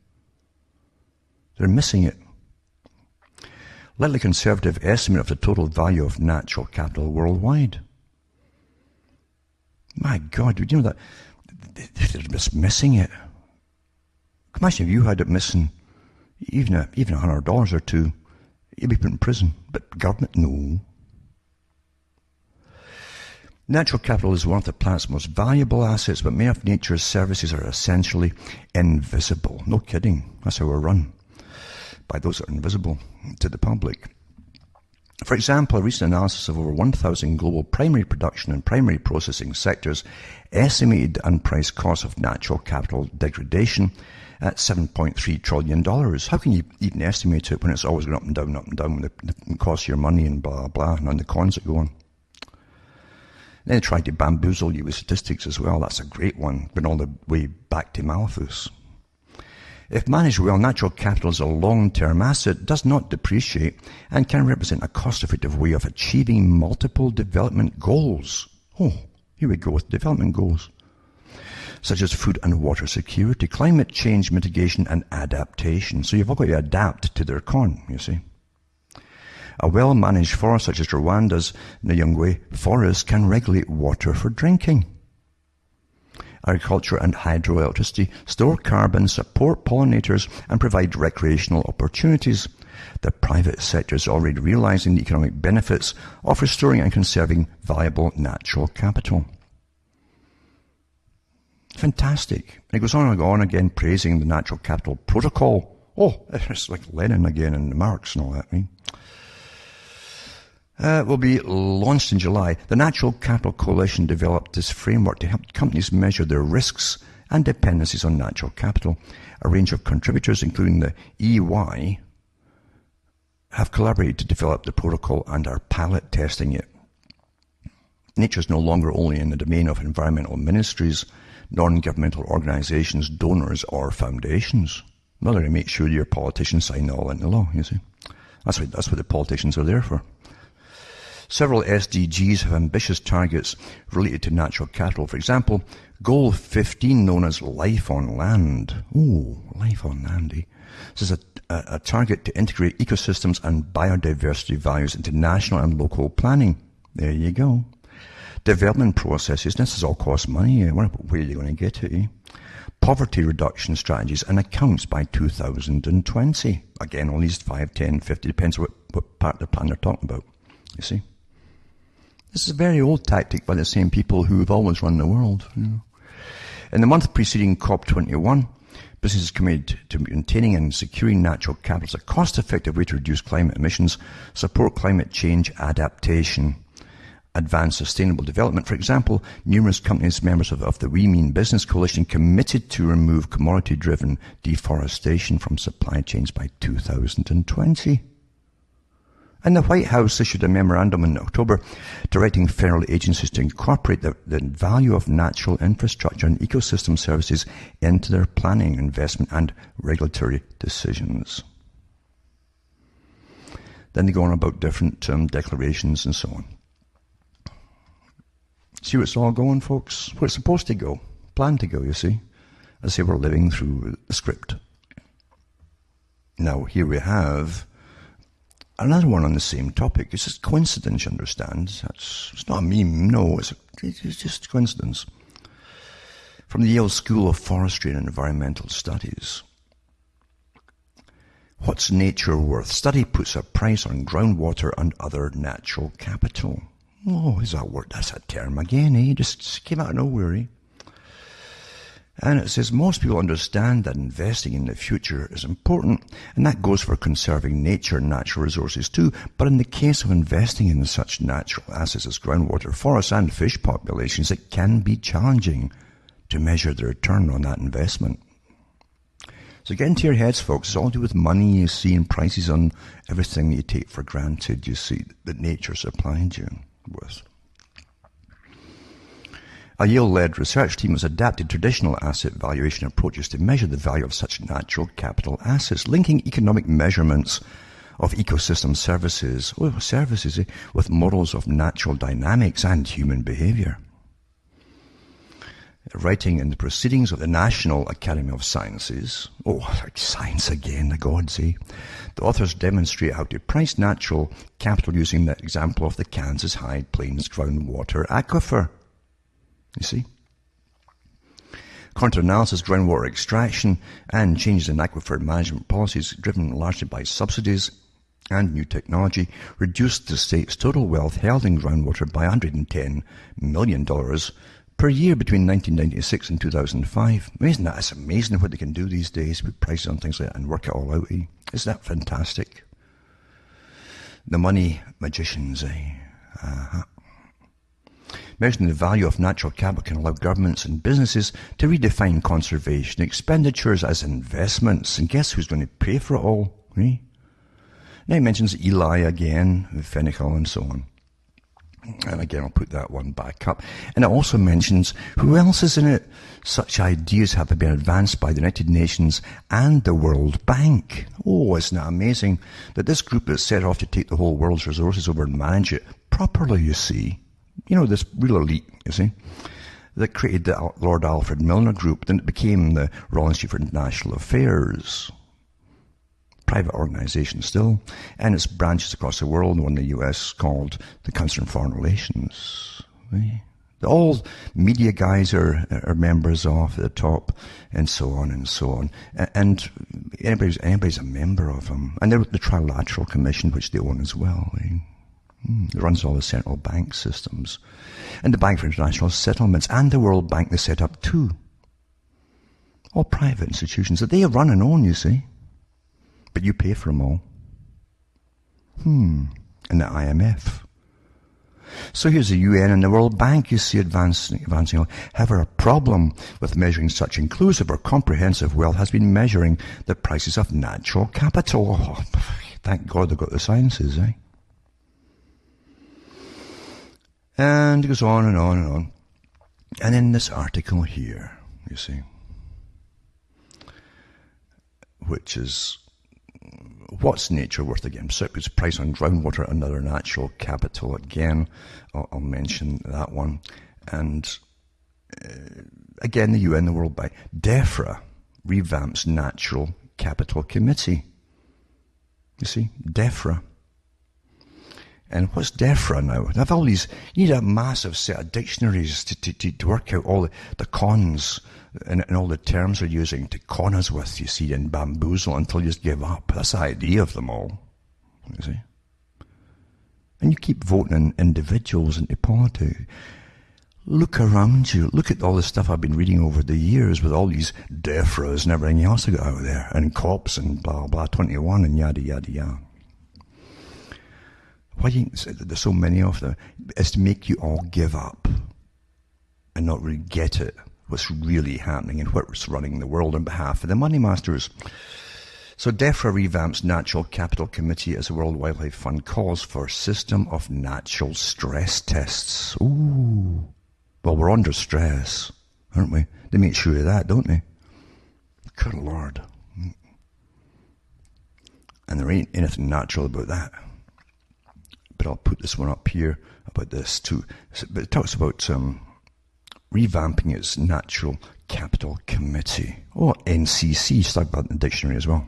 They're missing it. Let the conservative estimate of the total value of natural capital worldwide. My God, do you know that? They're just missing it. Imagine if you had it missing even $100 or two, you'd be put in prison. But government, no. Natural capital is one of the planet's most valuable assets, but many of nature's services are essentially invisible. No kidding. That's how we're run, by those that are invisible to the public. For example, a recent analysis of over 1,000 global primary production and primary processing sectors estimated the unpriced cost of natural capital degradation at $7.3 trillion. How can you even estimate it when it's always going up and down, when it costs your money and blah, blah, and the cons that go on? Then they tried to bamboozle you with statistics as well. That's a great one, but all the way back to Malthus. If managed well, natural capital is a long-term asset, does not depreciate, and can represent a cost-effective way of achieving multiple development goals. Oh, here we go with development goals, such as food and water security, climate change mitigation, and adaptation. So you've all got to adapt to their con, you see. A well-managed forest, such as Rwanda's Nyungwe forest, can regulate water for drinking. Agriculture and hydroelectricity store carbon, support pollinators, and provide recreational opportunities. The private sector is already realizing the economic benefits of restoring and conserving valuable natural capital. Fantastic. And it goes on and on again, praising the Natural Capital Protocol. Oh, it's like Lenin again and Marx and all that, right? Will be launched in July. The Natural Capital Coalition developed this framework to help companies measure their risks and dependencies on natural capital. A range of contributors, including the EY, have collaborated to develop the protocol and are pilot testing it. Nature is no longer only in the domain of environmental ministries, non-governmental organizations, donors, or foundations. Well, they make sure your politicians sign all into law, you see. That's what the politicians are there for. Several SDGs have ambitious targets related to natural capital. For example, Goal 15, known as Life on Land. Oh, life on land, eh? This is a target to integrate ecosystems and biodiversity values into national and local planning. There you go. Development processes. This is all cost money. Where are you going to get it, eh? Poverty reduction strategies and accounts by 2020. Again, on these 5, 10, 50, depends what part of the plan they're talking about, you see. This is a very old tactic by the same people who have always run the world. In the month preceding COP21, businesses committed to maintaining and securing natural capital as a cost-effective way to reduce climate emissions, support climate change adaptation, advance sustainable development. For example, numerous companies, members of the We Mean Business Coalition, committed to remove commodity-driven deforestation from supply chains by 2020. And the White House issued a memorandum in October directing federal agencies to incorporate the value of natural infrastructure and ecosystem services into their planning, investment, and regulatory decisions. Then they go on about different declarations and so on. See where it's all going, folks? Where it's supposed to go. Planned to go, you see. I say we're living through the script. Now, here we have another one on the same topic. It's just coincidence, you understand. It's not a meme, no. It's just coincidence. From the Yale School of Forestry and Environmental Studies. What's nature worth? Study puts a price on groundwater and other natural capital. Oh, is that word? That's a term again, eh? Just came out of nowhere, eh? And it says most people understand that investing in the future is important, and that goes for conserving nature and natural resources too. But in the case of investing in such natural assets as groundwater, forests and fish populations, it can be challenging to measure the return on that investment. So get into your heads, folks. It's all to do with money, you see, and prices on everything that you take for granted, you see, that nature supplied you with. A Yale-led research team has adapted traditional asset valuation approaches to measure the value of such natural capital assets, linking economic measurements of ecosystem services, with models of natural dynamics and human behavior. Writing in the Proceedings of the National Academy of Sciences, like science again, the gods, eh? The authors demonstrate how to price natural capital using the example of the Kansas High Plains groundwater aquifer. You see? According to analysis, groundwater extraction and changes in aquifer management policies, driven largely by subsidies and new technology, reduced the state's total wealth held in groundwater by $110 million per year between 1996 and 2005. Isn't that? It's amazing what they can do these days with prices on things like that and work it all out, eh? Isn't that fantastic? The money magicians, eh? Measuring the value of natural capital can allow governments and businesses to redefine conservation expenditures as investments. And guess who's going to pay for it all? Eh? Now he mentions Eli again, Fenical and so on. And again, I'll put that one back up. And it also mentions who else is in it. Such ideas have been advanced by the United Nations and the World Bank. Oh, isn't that amazing that this group is set off to take the whole world's resources over and manage it properly, you see. You know, this real elite, you see, that created the Lord Alfred Milner Group. Then it became the Royal Institute for International Affairs. Private organization still, and its branches across the world, one in the US called the Council on Foreign Relations. All media guys are members of at the top, and so on and so on. And anybody's a member of them. And they're the Trilateral Commission, which they own as well. It runs all the central bank systems. And the Bank for International Settlements and the World Bank they set up too. All private institutions that they run and own, you see. But you pay for them all. And the IMF. So here's the UN and the World Bank, you see, advancing. However, a problem with measuring such inclusive or comprehensive wealth has been measuring the prices of natural capital. Oh, thank God they've got the sciences, eh? And it goes on and on and on. And in this article here, you see, which is what's nature worth again? Circuit's price on groundwater and other natural capital again. I'll mention that one. And again, the UN, the World Bank. DEFRA revamps Natural Capital Committee. You see, DEFRA. And what's DEFRA now? They have all these, you need a massive set of dictionaries to work out all the cons and all the terms they're using to con us with, you see, and bamboozle until you just give up. That's the idea of them all, you see. And you keep voting in individuals into politics. Look around you. Look at all the stuff I've been reading over the years with all these DEFRAs and everything else I got out there, and COPs and blah, blah, 21 and yada, yada, yada. Why do you think there's so many of them? It's to make you all give up and not really get it, what's really happening and what's running the world on behalf of the money masters. So DEFRA revamps Natural Capital Committee as the World Wildlife Fund calls for system of natural stress tests. Ooh. Well, we're under stress, aren't we? They make sure of that, don't they? Good Lord. And there ain't anything natural about that. But I'll put this one up here about this too. But it talks about revamping its Natural Capital Committee. Oh, NCC, stuck about in the dictionary as well.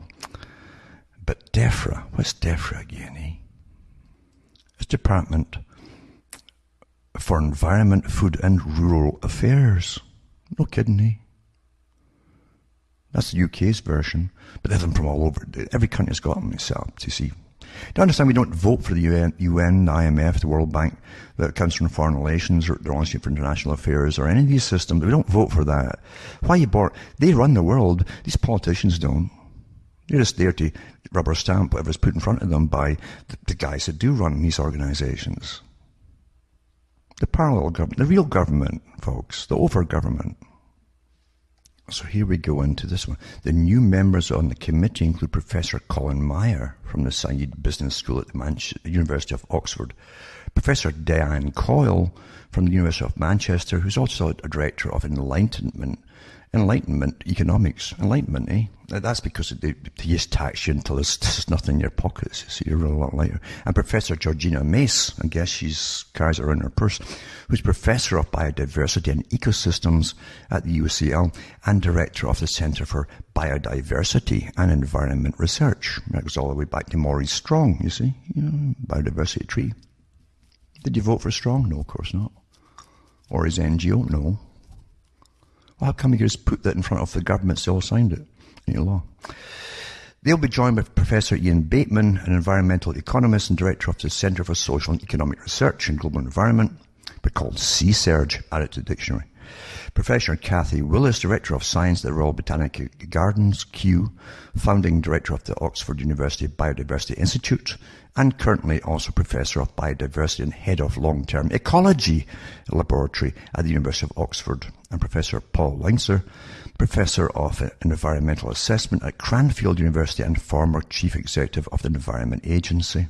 But DEFRA, what's DEFRA again, eh? It's Department for Environment, Food and Rural Affairs. No kidding, eh? That's the UK's version, but they have them from all over. Every country's got them itself, you see. Do you understand we don't vote for the UN, the IMF, the World Bank, the Council on Foreign Relations, or the Organization for International Affairs, or any of these systems? We don't vote for that. Why you bought? They run the world. These politicians don't. They're just there to rubber stamp whatever's put in front of them by the guys that do run these organizations. The parallel government, the real government, folks, the over-government. So here we go into this one. The new members on the committee include Professor Colin Meyer from the Said Business School at the University of Oxford, Professor Diane Coyle from the University of Manchester, who's also a director of Enlightenment economics. Enlightenment, eh? That's because they just tax you until there's nothing in your pockets, so you're a lot lighter. And Professor Georgina Mace, I guess she's carries it around her purse, who's Professor of Biodiversity and Ecosystems at the UCL and Director of the Centre for Biodiversity and Environment Research. That goes all the way back to Maurice Strong, you see, biodiversity tree. Did you vote for Strong? No, of course not. Or his NGO? No. Well, how come you just put that in front of the government so all signed it in your law? They'll be joined by Professor Ian Bateman, an environmental economist and director of the Centre for Social and Economic Research and Global Environment, but called CSERG, added to the dictionary. Professor Cathy Willis, Director of Science at the Royal Botanic Gardens, Kew, founding Director of the Oxford University Biodiversity Institute, and currently also Professor of Biodiversity and Head of Long-Term Ecology Laboratory at the University of Oxford, and Professor Paul Leinster, Professor of Environmental Assessment at Cranfield University and former Chief Executive of the Environment Agency.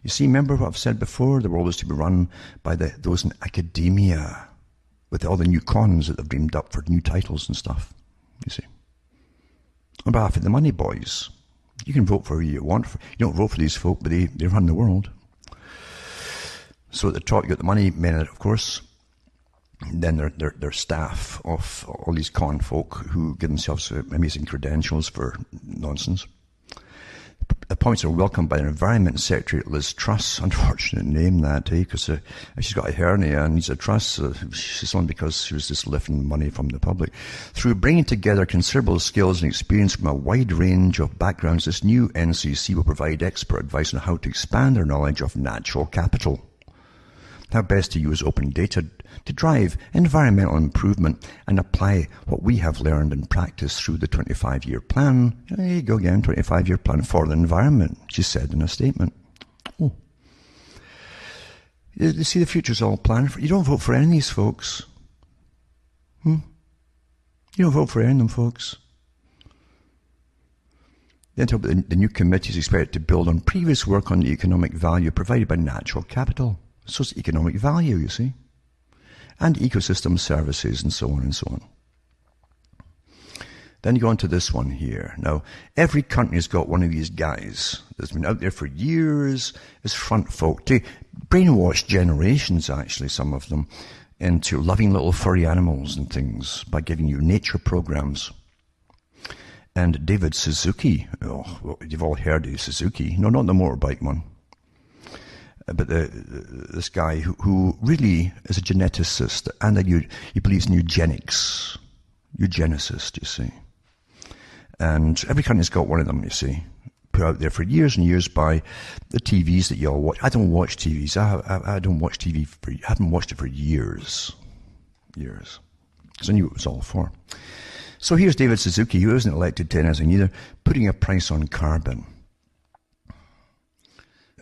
You see, remember what I've said before? The world is to be run by those in academia, with all the new cons that they've dreamed up for new titles and stuff, you see. On behalf of the money boys, you can vote for who you want. You don't vote for these folk, but they run the world. So at the top, you got the money men, of course. Then they're staff of all these con folk who give themselves amazing credentials for nonsense. The appointments are welcomed by the Environment Secretary Liz Truss. Unfortunate name that, because she's got a hernia and needs a truss. She's on because she was just lifting money from the public. Through bringing together considerable skills and experience from a wide range of backgrounds, this new NCC will provide expert advice on how to expand their knowledge of natural capital, how best to use open data to drive environmental improvement and apply what we have learned and practiced through the 25-year plan. There you go again, 25-year plan for the environment, she said in a statement. Oh. You see, the future's all planned for. You don't vote for any of these folks. You don't vote for any of them folks. Then talk about the new committee is expected to build on previous work on the economic value provided by natural capital. So it's economic value, you see, and ecosystem services and so on and so on. Then you go on to this one here. Now, every country's got one of these guys that's been out there for years as front folk to brainwash generations, actually, some of them, into loving little furry animals and things by giving you nature programs. And David Suzuki, well, you've all heard of Suzuki. No, not the motorbike one. But this guy who really is a geneticist and he believes in eugenics. Eugenicist, you see. And every country's got one of them, you see. Put out there for years and years by the TVs that you all watch. I don't watch TVs. I don't watch TV. I haven't watched it for years. Years. Because I knew it was all for. So here's David Suzuki, who isn't elected to anything either, putting a price on carbon.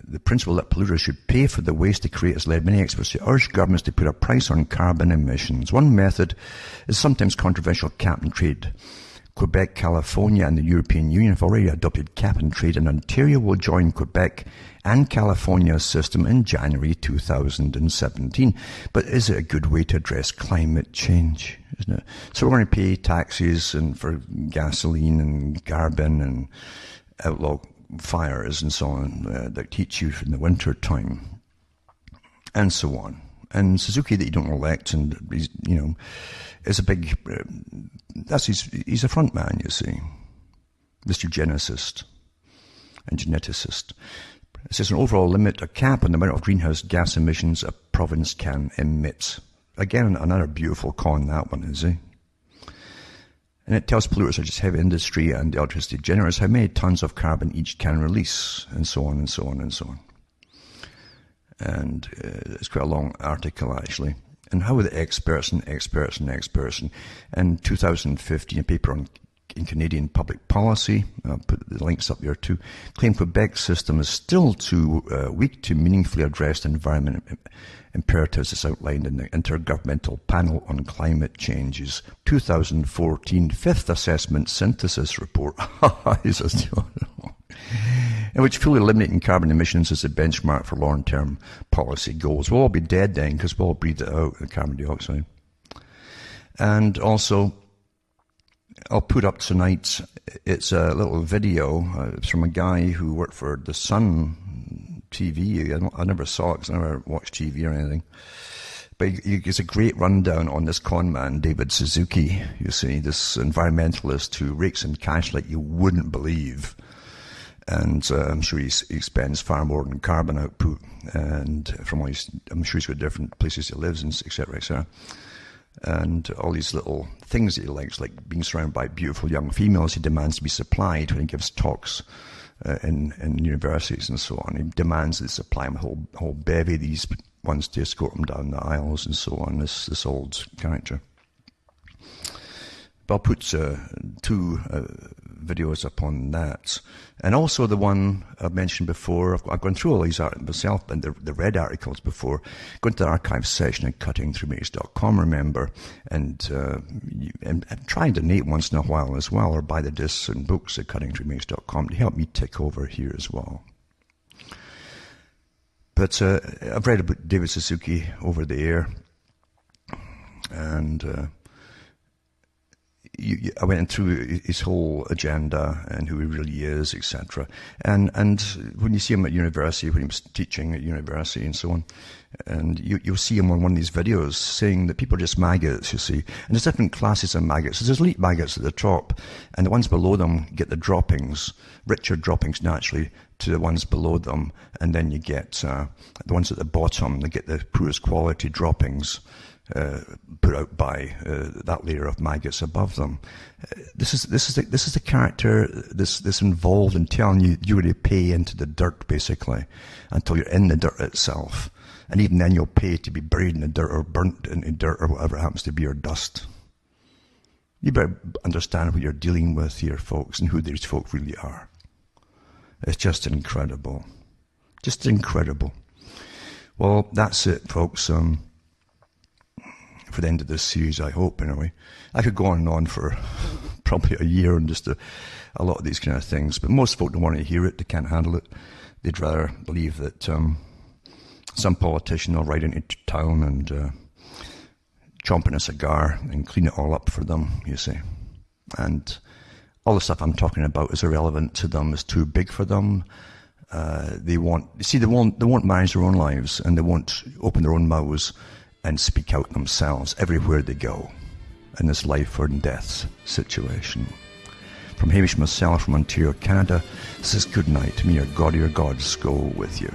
The principle that polluters should pay for the waste they create has led many experts to urge governments to put a price on carbon emissions. One method is sometimes controversial cap and trade. Quebec, California and the European Union have already adopted cap-and-trade, and Ontario will join Quebec and California's system in January 2017. But is it a good way to address climate change? Isn't it? So we're going to pay taxes and for gasoline and carbon and outlaw fires and so on that heat you in the winter time and so on. And Suzuki that you don't elect, and he's, is a big. He's a front man, you see, this eugenicist and geneticist. It says an overall limit, a cap on the amount of greenhouse gas emissions a province can emit. Again, another beautiful con, that one, is, eh? And it tells polluters such as heavy industry and electricity generators how many tons of carbon each can release, and so on and so on and so on. And it's quite a long article, actually. And how are the experts in 2015, a paper in Canadian public policy, I'll put the links up there too, claim Quebec's system is still too weak to meaningfully address the environment imperatives as outlined in the Intergovernmental Panel on Climate Change's 2014 Fifth Assessment Synthesis Report, in which fully eliminating carbon emissions is a benchmark for long-term policy goals. We'll all be dead then because we'll all breathe it out, the carbon dioxide. And also, I'll put up tonight, it's a little video. It's from a guy who worked for the Sun TV. I never saw it because I never watched TV or anything. But he gives a great rundown on this con man, David Suzuki, you see, this environmentalist who rakes in cash like you wouldn't believe. And I'm sure he spends far more than carbon output. And from all I'm sure he's got different places he lives, and et cetera, et cetera. And all these little things that he likes, like being surrounded by beautiful young females, he demands to be supplied when he gives talks in universities and so on. He demands they supply him a whole bevy of these ones to escort him down the aisles and so on, this old character. But I'll put two videos up on that. And also the one I've mentioned before, I've gone through all these articles myself, and the red articles before. Go into the archive section at cuttingthroughmatrix.com, remember, and try and donate once in a while as well, or buy the discs and books at cuttingthroughmatrix.com to help me tick over here as well. But I've read about David Suzuki over the air, and I went through his whole agenda and who he really is, etc. And when you see him at university, when he was teaching at university and so on, and you'll see him on one of these videos saying that people are just maggots, you see. And there's different classes of maggots. There's elite maggots at the top, and the ones below them get the droppings, richer droppings naturally, to the ones below them. And then you get the ones at the bottom, they get the poorest quality droppings, put out by that layer of maggots above them. This is the character this involved in telling you you're going to pay into the dirt, basically, until you're in the dirt itself. And even then you'll pay to be buried in the dirt or burnt in the dirt or whatever it happens to be, or dust. You better understand what you're dealing with here, folks, and who these folk really are. It's just incredible. Just incredible. Well, that's it, folks. For the end of this series, I hope, anyway. I could go on and on for probably a year on just a lot of these kind of things, but most folk don't want to hear it. They can't handle it. They'd rather believe that some politician will ride into town and chomping a cigar and clean it all up for them, you see. And all the stuff I'm talking about is irrelevant to them, is too big for them. They won't manage their own lives, and they won't open their own mouths and speak out themselves everywhere they go in this life or death situation. From Hamish myself from Ontario, Canada, this is good night. May your God or your gods go with you.